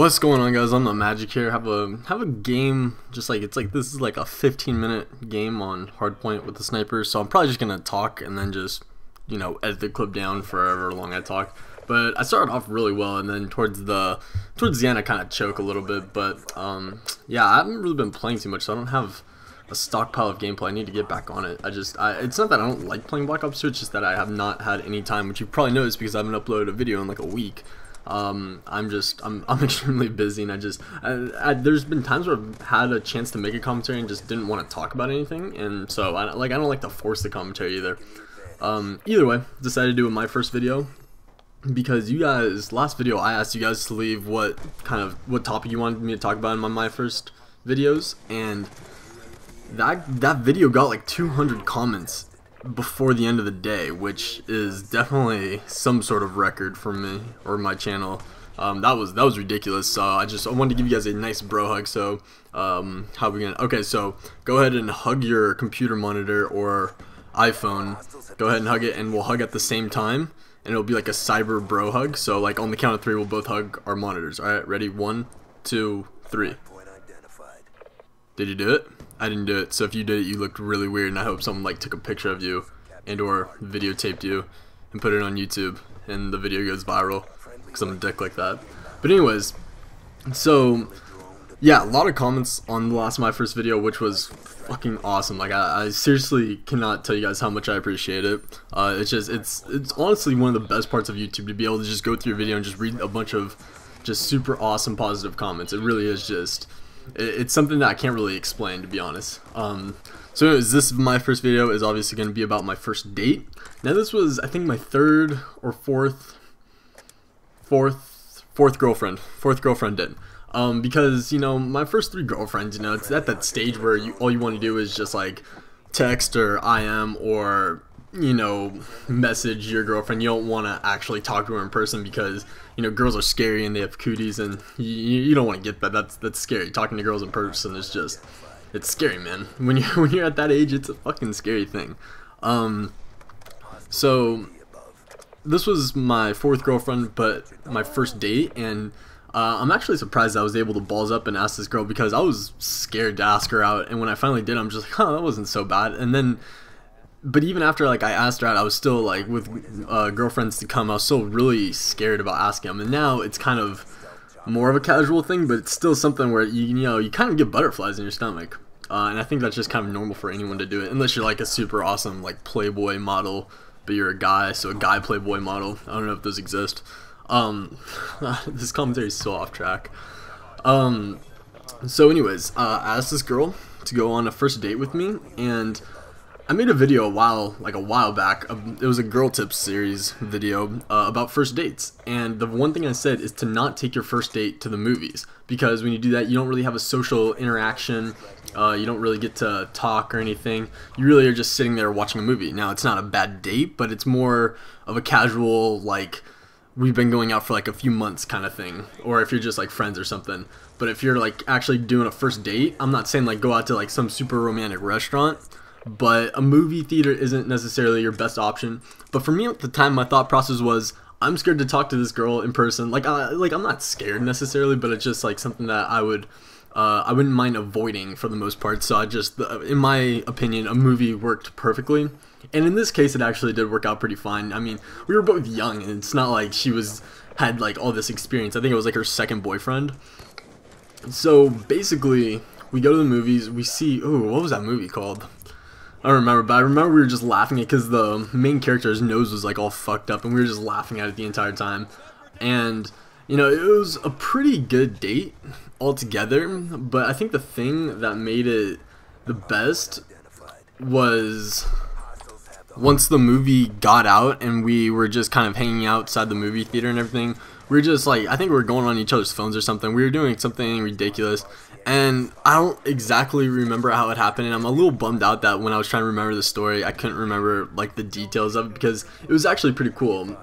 What's going on, guys? ImNotMagic here. Have a game, just like this is like a 15-minute game on hardpoint with the sniper. So I'm probably just gonna talk and then just, you know, edit the clip down for however long I talk. But I started off really well, and then towards the end I kind of choke a little bit. But yeah, I haven't really been playing too much, so I don't have a stockpile of gameplay. I need to get back on it. It's not that I don't like playing Black Ops 2, it's just that I have not had any time, which you probably noticed because I haven't uploaded a video in like a week. I'm extremely busy, and there's been times where I've had a chance to make a commentary and just didn't want to talk about anything, and so I don't like to force the commentary either. Either way, decided to do my first video because you guys, last video I asked you guys to leave what topic you wanted me to talk about in my first videos, and that video got like 200 comments before the end of the day, which is definitely some sort of record for me or my channel. That was ridiculous. So I wanted to give you guys a nice bro hug. So how we gonna, okay, so go ahead and hug your computer monitor or iPhone. Go ahead and hug it, and we'll hug at the same time, and it'll be like a cyber bro hug. So like on the count of 3 we'll both hug our monitors. Alright, ready? 1, 2, 3. Did you do it? I didn't do it, so if you did it, you looked really weird, and I hope someone like took a picture of you and or videotaped you and put it on YouTube, and the video goes viral because I'm a dick like that. But anyways, so yeah, a lot of comments on the last my first video, which was fucking awesome. Like I seriously cannot tell you guys how much I appreciate it. It's honestly one of the best parts of YouTube, to be able to just go through your video and just read a bunch of just super awesome positive comments. It really is just, it's something that I can't really explain, to be honest. So anyways, my first video is obviously going to be about my first date. Now this was, I think, my third or fourth girlfriend date. Because, you know, my first 3 girlfriends, you know, it's at that stage where all you want to do is just like text or IM or, you know, message your girlfriend. You don't want to actually talk to her in person because, you know, girls are scary and they have cooties, and you don't want to get that. That's scary. Talking to girls in person is just, it's scary, man. When you're at that age, it's a fucking scary thing. So this was my 4th girlfriend, but my first date, and I'm actually surprised I was able to balls up and ask this girl, because I was scared to ask her out, and when I finally did, I'm just like, huh, that wasn't so bad. And then, but even after like I asked her out, I was still like, with girlfriends to come, I was still really scared about asking them. And now it's kind of more of a casual thing, but it's still something where you know, you kind of get butterflies in your stomach. And I think that's just kind of normal for anyone to do it, unless you're like a super awesome like Playboy model, but you're a guy, so a guy Playboy model. I don't know if those exist. This commentary is so off track. So anyways, I asked this girl to go on a first date with me, and I made a video a while back. It was a girl tips series video about first dates, and the one thing I said is to not take your first date to the movies, because when you do that, you don't really have a social interaction. You don't really get to talk or anything. You really are just sitting there watching a movie. Now, it's not a bad date, but it's more of a casual, like, we've been going out for like a few months kind of thing, or if you're just like friends or something. But if you're like actually doing a first date, I'm not saying like go out to like some super romantic restaurant, but a movie theater isn't necessarily your best option. But for me at the time, my thought process was, I'm scared to talk to this girl in person. Like I'm not scared necessarily, but it's just like something that I wouldn't mind avoiding for the most part. So in my opinion, a movie worked perfectly. And in this case, it actually did work out pretty fine. I mean, we were both young, and it's not like she had like all this experience. I think it was like her second boyfriend. So basically, we go to the movies. We see, ooh, what was that movie called? I don't remember, but I remember we were just laughing at it because the main character's nose was like all fucked up, and we were just laughing at it the entire time. And you know, it was a pretty good date altogether, but I think the thing that made it the best was once the movie got out and we were just kind of hanging outside the movie theater and everything, we were just like, I think we were going on each other's phones or something. We were doing something ridiculous, and I don't exactly remember how it happened, and I'm a little bummed out that when I was trying to remember the story, I couldn't remember like the details of it, because it was actually pretty cool.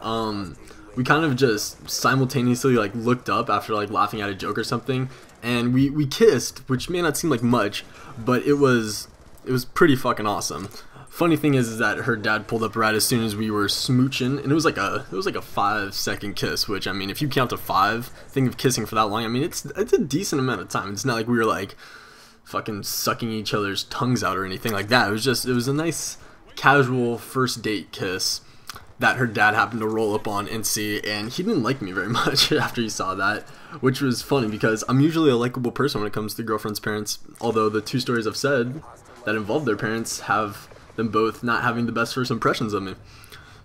We kind of just simultaneously like looked up after like laughing at a joke or something, and we kissed, which may not seem like much, but it was pretty fucking awesome. Funny thing is that her dad pulled up right as soon as we were smooching, and it was like a 5-second kiss. Which, I mean, if you count to 5, think of kissing for that long. I mean, it's a decent amount of time. It's not like we were like fucking sucking each other's tongues out or anything like that. It was a nice casual first date kiss that her dad happened to roll up on and see, and he didn't like me very much after he saw that, which was funny because I'm usually a likable person when it comes to girlfriend's parents, although the 2 stories I've said that involve their parents have them both not having the best first impressions of me.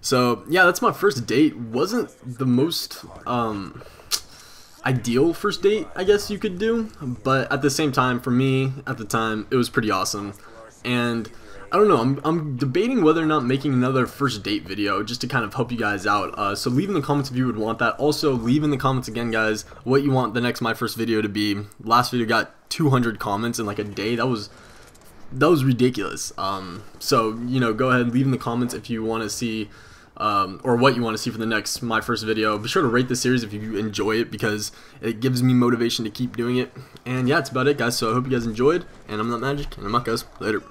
So yeah, that's my first date. Wasn't the most ideal first date, I guess you could do, but at the same time, for me at the time, it was pretty awesome. And I don't know, I'm debating whether or not making another first date video just to kind of help you guys out. So leave in the comments if you would want that. Also, leave in the comments again, guys, what you want the next My First video to be. Last video got 200 comments in like a day. That was ridiculous. So, you know, go ahead and leave in the comments if you want to see or what you want to see for the next My First video. Be sure to rate the series if you enjoy it, because it gives me motivation to keep doing it. And yeah, that's about it, guys. So I hope you guys enjoyed, and ImNotMagic, and I'm out, guys. Later.